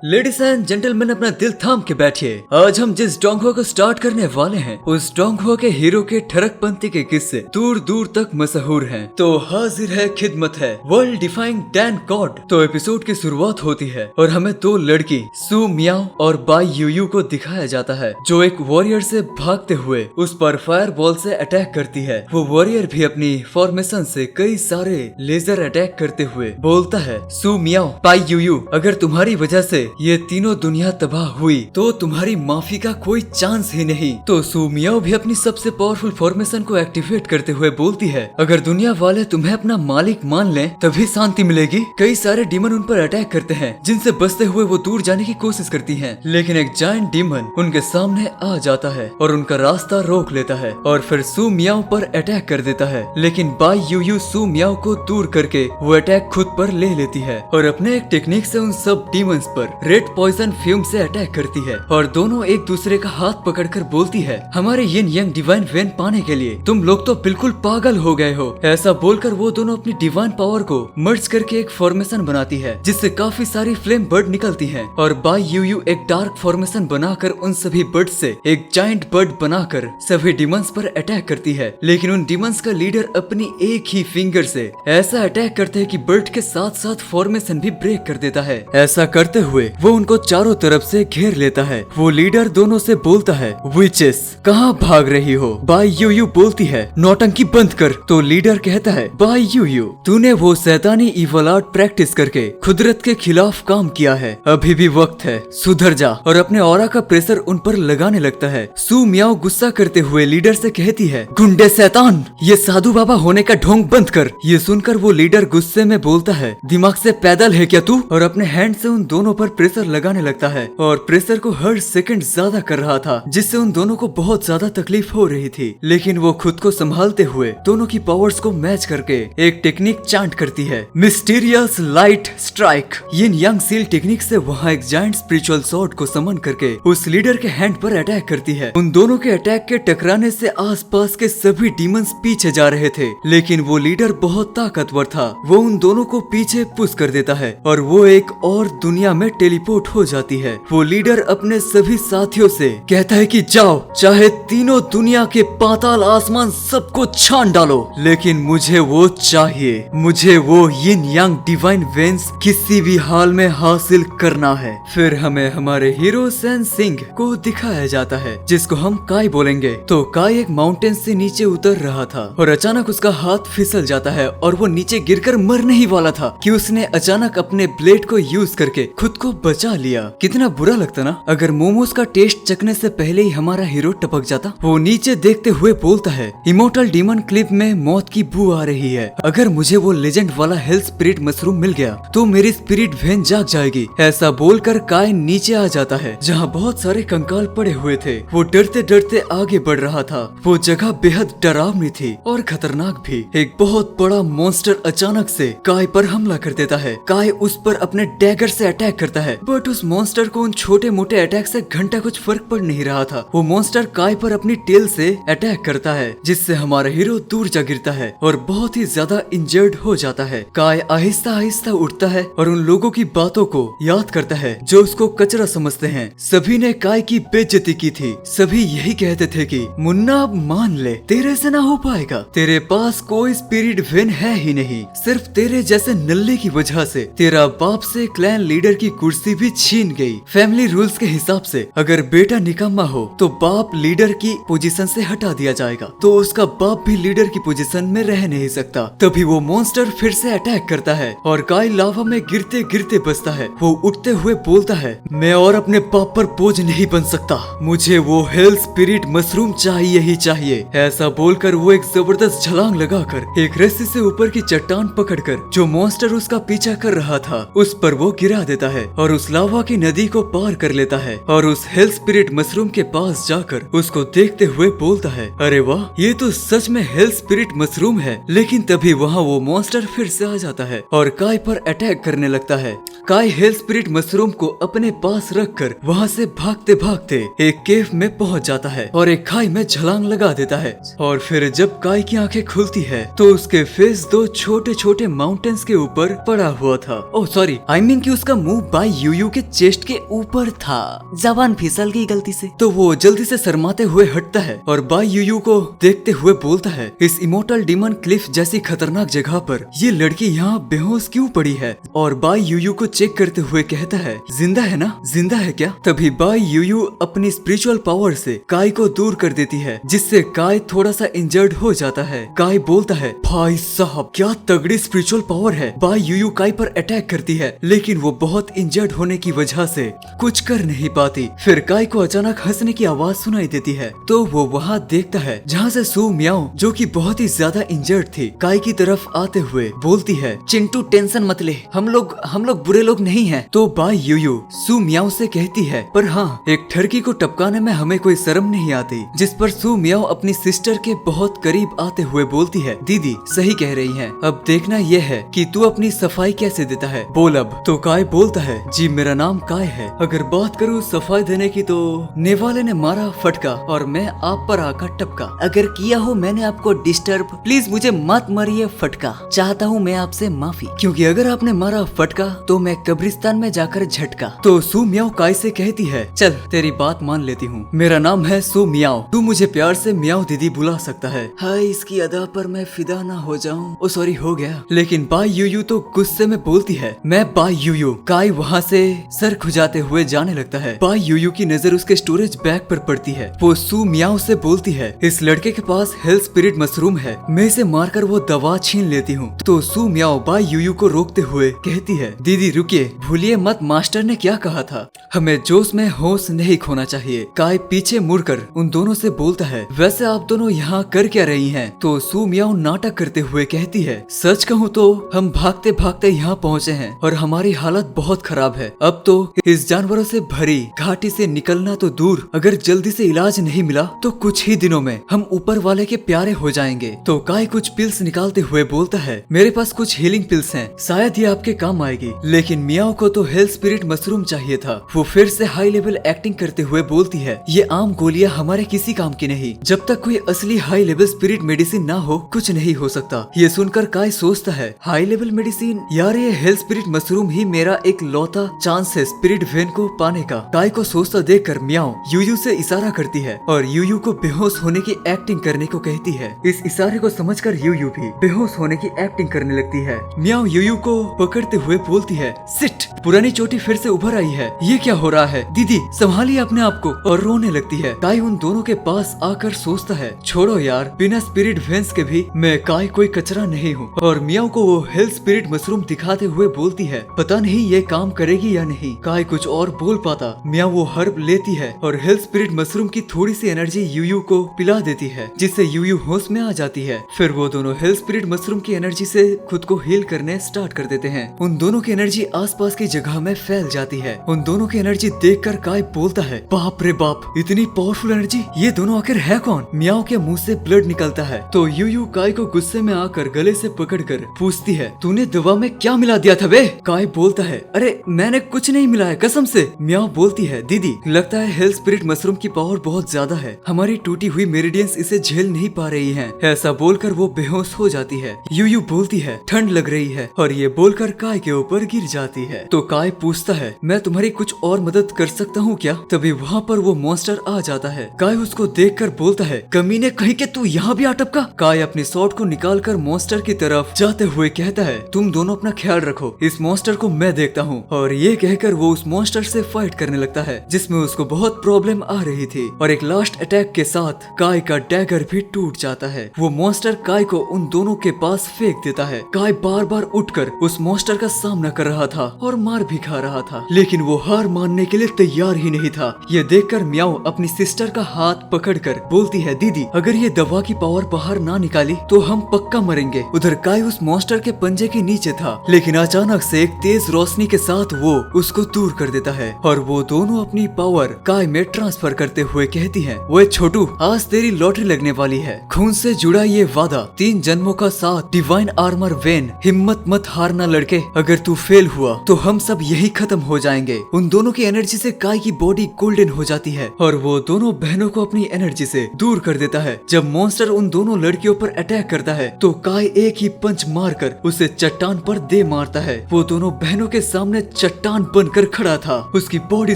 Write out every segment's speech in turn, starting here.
Ladies and gentleman अपना दिल थाम के बैठिए। आज हम जिस डोंगहुआ को स्टार्ट करने वाले हैं उस डोंगहुआ के हीरो के ठरकपंथी के किस्से दूर दूर तक मशहूर हैं। तो हाजिर है खिदमत है वर्ल्ड डिफाइंग डैन गॉड। तो एपिसोड की शुरुआत होती है और हमें दो लड़की सू मियाओ और बाई यूयू को दिखाया जाता है जो एक वॉरियर से भागते हुए उस पर फायर बॉल से अटैक करती है। वो वॉरियर भी अपनी फॉर्मेशन से कई सारे लेजर अटैक करते हुए बोलता है, सू मियाओ बाई यूयू, अगर तुम्हारी वजह से ये तीनों दुनिया तबाह हुई तो तुम्हारी माफी का कोई चांस ही नहीं। तो सू मियाओ भी अपनी सबसे पावरफुल फॉर्मेशन को एक्टिवेट करते हुए बोलती है, अगर दुनिया वाले तुम्हें अपना मालिक मान लें तभी शांति मिलेगी। कई सारे डीमन उन पर अटैक करते हैं जिनसे बचते हुए वो दूर जाने की कोशिश करती हैं, लेकिन एक जायंट डीमन उनके सामने आ जाता है और उनका रास्ता रोक लेता है और फिर सू मियाओ पर अटैक कर देता है। लेकिन बाई यूयू सू मियाओ को दूर करके वो अटैक खुद पर ले लेती है और अपने एक टेक्निक से उन सब डीमंस पर रेड पॉइजन फ्यूम से अटैक करती है और दोनों एक दूसरे का हाथ पकड़कर बोलती है, हमारे यिन यांग डिवाइन वेन पाने के लिए तुम लोग तो बिल्कुल पागल हो गए हो। ऐसा बोलकर वो दोनों अपनी डिवाइन पावर को मर्ज करके एक फॉर्मेशन बनाती है जिससे काफी सारी फ्लेम बर्ड निकलती हैं और बाई यूयू एक डार्क फॉर्मेशन बनाकर उन सभी बर्ड से एक जायंट बर्ड बनाकर सभी डिमंस पर अटैक करती है। लेकिन उन डिमंस का लीडर अपनी एक ही फिंगर से ऐसा अटैक करते हैं कि बर्ड के साथ साथ फॉर्मेशन भी ब्रेक कर देता है। ऐसा करते हुए वो उनको चारों तरफ से घेर लेता है। वो लीडर दोनों से बोलता है, विचेस कहाँ भाग रही हो? बाई यूयू बोलती है, नौटंकी बंद कर। तो लीडर कहता है, बाई यूयू तूने वो शैतानी इवल आर्ट प्रैक्टिस करके कुदरत के खिलाफ काम किया है, अभी भी वक्त है सुधर जा। और अपने ऑरा का प्रेशर उन पर लगाने लगता है। सू मियाओ गुस्सा करते हुए लीडर से कहती है, गुंडे शैतान, ये साधु बाबा होने का ढोंग बंद कर। ये सुनकर वो लीडर गुस्से में बोलता है, दिमाग से पैदल है क्या तू? और अपने हैंड से उन दोनों पर प्रेशर लगाने लगता है और प्रेशर को हर सेकंड ज्यादा कर रहा था जिससे उन दोनों को बहुत ज्यादा तकलीफ हो रही थी। लेकिन वो खुद को संभालते हुए दोनों की पावर्स को मैच करके एक टेक्निक चांट करती है, मिस्टीरियस लाइट स्ट्राइक। यिन यांग सील टेक्निक से वहाँ एक जायंट स्पिरिचुअल स्वॉर्ड को समन करके उस लीडर के हैंड पर अटैक करती है। उन दोनों के अटैक के टकराने से आसपास के सभी डीमंस पीछे जा रहे थे, लेकिन वो लीडर बहुत ताकतवर था। वो उन दोनों को पीछे पुश कर देता है और वो एक और दुनिया में टेलीपोर्ट हो जाती है। वो लीडर अपने सभी साथियों से कहता है कि जाओ, चाहे तीनों दुनिया के पाताल आसमान सबको छान डालो, लेकिन मुझे वो चाहिए। मुझे वो यिन यांग डिवाइन वेंस किसी भी हाल में हासिल करना है। फिर हमें हमारे हीरो सैन सिंह को दिखाया जाता है जिसको हम काई बोलेंगे। तो काई एक माउंटेन से नीचे उतर रहा था और अचानक उसका हाथ फिसल जाता है और वो नीचे गिरकर मरने ही वाला था कि उसने अचानक अपने ब्लेड को यूज करके खुद को बचा लिया। कितना बुरा लगता ना अगर मोमोज का टेस्ट चखने से पहले ही हमारा हीरो टपक जाता। वो नीचे देखते हुए बोलता है, इमोर्टल डीमन क्लिप में मौत की बू आ रही है। अगर मुझे वो लेजेंड वाला हेल स्पिरिट मशरूम मिल गया तो मेरी स्पिरिट वेन जाग जाएगी। ऐसा बोलकर काय नीचे आ जाता है जहाँ बहुत सारे कंकाल पड़े हुए थे। वो डरते डरते आगे बढ़ रहा था। वो जगह बेहद डरावनी थी और खतरनाक भी। एक बहुत बड़ा मॉन्स्टर अचानक से काय पर हमला कर देता है। काय उस पर अपने डैगर से अटैक करता है, बट उस मॉन्स्टर को उन छोटे मोटे अटैक से घंटा कुछ फर्क पड़ नहीं रहा था। वो मॉन्स्टर काय पर अपनी टेल से अटैक करता है जिससे हमारा हीरो दूर जा गिरता है और बहुत ही ज्यादा इंजर्ड हो जाता है। काय आहिस्ता आहिस्ता उठता है और उन लोगों की बातों को याद करता है जो उसको कचरा समझते हैं। सभी ने काय की बेइज्जती की थी। सभी यही कहते थे कि मुन्ना अब मान ले, तेरे से ना हो पाएगा, तेरे पास कोई स्पिरिट वेन है ही नहीं। सिर्फ तेरे जैसे नल्ले की वजह से तेरा बाप से क्लैन लीडर की कुर्सी भी छीन गई। फैमिली रूल्स के हिसाब से अगर बेटा निकम्मा हो तो बाप लीडर की पोजीशन से हटा दिया जाएगा, तो उसका बाप भी लीडर की पोजीशन में रह नहीं सकता। तभी वो मॉन्स्टर फिर से अटैक करता है और काय लावा में गिरते गिरते बचता है। वो उठते हुए बोलता है, मैं और अपने बाप पर बोझ नहीं बन सकता, मुझे वो हेल स्पिरिट मशरूम चाहिए ही चाहिए। ऐसा बोलकर वो एक जबरदस्त छलांग लगाकर एक रस्सी से ऊपर की चट्टान पकड़कर जो मॉन्स्टर उसका पीछा कर रहा था उस पर वो गिरा देता है और उस लावा की नदी को पार कर लेता है और उस हेल स्पिरिट मशरूम के पास जाकर उसको देखते हुए बोलता है, अरे वाह, ये तो सच में हेल स्पिरिट मशरूम है। लेकिन तभी वहाँ वो मॉन्स्टर फिर से आ जाता है और काय पर अटैक करने लगता है। काय हेल स्पिरिट मशरूम को अपने पास रखकर वहाँ से भागते भागते एक केव में पहुँच जाता है और एक खाई में छलांग लगा देता है। और फिर जब काय की आंखें खुलती है तो उसके फेस दो छोटे छोटे माउंटेन्स के ऊपर पड़ा हुआ था। ओह सॉरी, आई मीन कि उसका मुंह बाई बाई यूयू के चेस्ट के ऊपर था। जबान फिसल गई गलती से, तो वो जल्दी से शर्माते हुए हटता है और बाई यूयू को देखते हुए बोलता है, इस इमोर्टल डीमन क्लिफ जैसी खतरनाक जगह पर ये लड़की यहाँ बेहोश क्यों पड़ी है? और बाई यूयू को चेक करते हुए कहता है, जिंदा है ना? जिंदा है क्या? तभी बाई यूयू अपनी स्पिरिचुअल पावर से काई को दूर कर देती है, जिससे काई थोड़ा सा इंजर्ड हो जाता है। काई बोलता है, भाई साहब क्या तगड़ी स्पिरिचुअल पावर है। बाई यूयू काई पर अटैक करती है, लेकिन वो बहुत इंजर्ड होने की वजह से कुछ कर नहीं पाती। फिर काई को अचानक हंसने की आवाज सुनाई देती है, तो वो वहाँ देखता है जहाँ से सू मियाओ, जो कि बहुत ही ज्यादा इंजर्ड थी, काई की तरफ आते हुए बोलती है, चिंटू टेंशन मत ले, हम लोग बुरे लोग नहीं हैं। तो बाई यूयू सू मियाओ से कहती है, पर हाँ, एक ठरकी को टपकाने में हमें कोई शर्म नहीं आती। जिस पर सू मियाओ अपनी सिस्टर के बहुत करीब आते हुए बोलती है, दीदी सही कह रही हैं, अब देखना यह है कि तू अपनी सफाई कैसे देता है, बोल अब। तो काय बोलता है, जी मेरा नाम काय है, अगर बात करूँ सफाई देने की तो नेवाले ने मारा फटका और मैं आप पर आकर टपका। अगर किया हो मैंने आपको डिस्टर्ब, प्लीज मुझे मत मारिए फटका, चाहता हूँ मैं आपसे माफी, क्योंकि अगर आपने मारा फटका तो मैं कब्रिस्तान में जाकर झटका। तो सू मियाओ काय से कहती है, चल तेरी बात मान लेती हूँ, मेरा नाम है सू मियाओ, तू मुझे प्यार से मियाओ दीदी बुला सकता है। हाय इसकी अदा पर मैं फिदा ना हो जाऊं, ओ सॉरी हो गया। लेकिन बाई यूयू तो गुस्से में बोलती है, मैं बाई यूयू। काय वहाँ से सर खुजाते हुए जाने लगता है। बाई यूयू की नजर उसके स्टोरेज बैग पर पड़ती है। वो सू मियाओ से बोलती है, इस लड़के के पास हेल्थ स्पिरिट मशरूम है, मैं इसे मारकर वो दवा छीन लेती हूँ। तो सू मियाओ बाई यूयू को रोकते हुए कहती है, दीदी रुकिए, भूलिए मत मास्टर ने क्या कहा था, हमें जोश में होश नहीं खोना चाहिए। काय पीछे मुड़कर उन दोनों से बोलता है, वैसे आप दोनों यहाँ कर क्या रही हैं? तो सू मियाओ नाटक करते हुए कहती है, सच कहूँ तो हम भागते भागते यहाँ पहुँचे हैं और हमारी हालत बहुत खराब है। अब तो इस जानवरों से भरी घाटी से निकलना तो दूर, अगर जल्दी से इलाज नहीं मिला तो कुछ ही दिनों में हम ऊपर वाले के प्यारे हो जाएंगे। तो काय कुछ पिल्स निकालते हुए बोलता है, मेरे पास कुछ हीलिंग पिल्स हैं, शायद ये आपके काम आएगी। लेकिन मियाओ को तो हेल्थ स्पिरिट मशरूम चाहिए था। वो फिर से हाई लेवल एक्टिंग करते हुए बोलती है, ये आम गोलियां हमारे किसी काम की नहीं, जब तक कोई असली हाई लेवल स्पिरिट मेडिसिन ना हो कुछ नहीं हो सकता। ये सुनकर काय सोचता है, हाई लेवल मेडिसिन, यार ये हेल्थ स्पिरिट मशरूम ही मेरा एक लौता चांस है स्पिरिट वेन को पाने का। काय को सोचता देखकर मियाओ यूयू से इशारा करती है और यूयू को बेहोश होने की एक्टिंग करने को कहती है। इस इशारे को समझकर यूयू भी बेहोश होने की एक्टिंग करने लगती है। मियाओ यूयू को पकड़ते हुए बोलती है, सिट, पुरानी चोटी फिर से उभर आई है, ये क्या हो रहा है, दीदी संभालिए अपने आप को, और रोने लगती है। काय उन दोनों के पास आकर सोचता है, छोड़ो यार, बिना स्पिरिट वेंस के भी मैं काय कोई कचरा नहीं हूँ। और मियाओ को वो हेल्थ स्पिरिट मशरूम दिखाते हुए बोलती है, पता नहीं ये काम करेगी या नहीं। काय कुछ और बोल पाता, मियाओ वो हर्ब लेती है और हेल्थ स्पिरिट मशरूम की थोड़ी सी एनर्जी यूयू को पिला देती है, जिससे यूयू होश में आ जाती है। फिर वो दोनों हेल्थ स्पिरिट मशरूम की एनर्जी से खुद को हील करने स्टार्ट कर देते हैं। उन दोनों की एनर्जी आसपास की जगह में फैल जाती है। उन दोनों की एनर्जी देखकर काय बोलता है, बाप रे बाप, इतनी पावरफुल एनर्जी, ये दोनों आखिर है कौन? मियाओ के मुंह से ब्लड निकलता है। तो यूयू काय को गुस्से में आकर गले से पकड़कर पूछती है, तूने दवा में क्या मिला दिया था बे? काय बोलता है, अरे मैंने कुछ नहीं मिलाया कसम से। मियाओ बोलती है, दीदी लगता है हेल्थ स्पिरिट मशरूम की पावर बहुत ज्यादा है, हमारी टूटी हुई मेरिडियंस इसे झेल नहीं पा रही हैं। ऐसा बोलकर वो बेहोश हो जाती है। यूयू बोलती है, ठंड लग रही है, और ये बोलकर काय के ऊपर गिर जाती है। तो काय पूछता है, मैं तुम्हारी कुछ और मदद कर सकता हूँ क्या? तभी वहाँ पर वो मॉन्स्टर आ जाता है। काय उसको देखकर बोलता है, कमीने कहीं के तू यहाँ भी आ टपका। काय अपनी शॉर्ट को निकालकर मॉन्स्टर की तरफ जाते हुए कहता है, तुम दोनों अपना ख्याल रखो, इस मॉन्स्टर को मैं देखता हूँ। और ये कहकर वो उस मॉन्स्टर से फाइट करने लगता है, जिसमें उसको बहुत प्रॉब्लम आ रही थी। और एक लास्ट अटैक के साथ काय का डैगर भी टूट जाता है। वो मॉन्स्टर काय को उन दोनों के पास फेंक देता है। काय बार बार उठकर उस मॉन्स्टर का सामना कर रहा था और मार भी खा रहा था, लेकिन वो हार मानने के लिए तैयार ही नहीं था। ये देखकर मियाओ अपनी सिस्टर का हाथ पकड़कर बोलती है, दीदी अगर ये दवा की पावर बाहर ना निकाली तो हम पक्का मरेंगे। उधर काय उस मॉन्स्टर के पंजे के नीचे था, लेकिन अचानक से एक तेज रोशनी के साथ वो उसको दूर कर देता है और वो दोनों अपनी पावर काय में ट्रांसफर करते हुए कहती है, वो छोटू आज तेरी लॉटरी लगने वाली है, खून से जुड़ा ये वादा, 3 जन्मों का साथ, डिवाइन आर्मर वेन, हिम्मत मत हारना लड़के, अगर तू फेल हुआ तो हम सब यही खत्म हो जाएंगे। उन दोनों दोनों की एनर्जी से काई की बॉडी गोल्डन हो जाती है और वो दोनों बहनों को अपनी एनर्जी से दूर कर देता है। जब मॉन्स्टर उन दोनों लड़कियों पर अटैक करता है तो काई एक ही पंच मारकर उसे चट्टान पर दे मारता है। वो दोनों बहनों के सामने चट्टान बनकर खड़ा था, उसकी बॉडी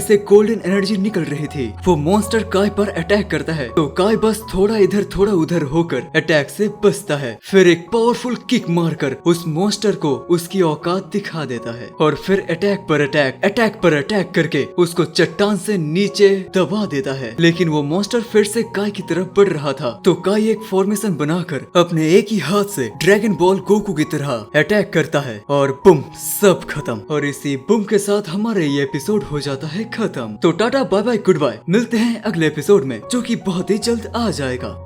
से गोल्डन एनर्जी निकल रही थी। वो मॉन्स्टर काई पर अटैक करता है तो काई बस थोड़ा इधर थोड़ा उधर होकर अटैक से बचता है। फिर एक पावरफुल किक मारकर उस मॉन्स्टर को उसकी औकात दिखा देता है और फिर अटैक पर अटैक करके उसको चट्टान से नीचे दबा देता है। लेकिन वो मॉन्स्टर फिर से काई की तरफ बढ़ रहा था तो काई एक फॉर्मेशन बनाकर अपने एक ही हाथ से ड्रैगन बॉल गोकू की तरह अटैक करता है और बुम, सब खत्म। और इसी बुम के साथ हमारे ये एपिसोड हो जाता है खत्म। तो tata bye bye goodbye, मिलते हैं अगले एपिसोड में जो कि बहुत ही जल्द आ जाएगा।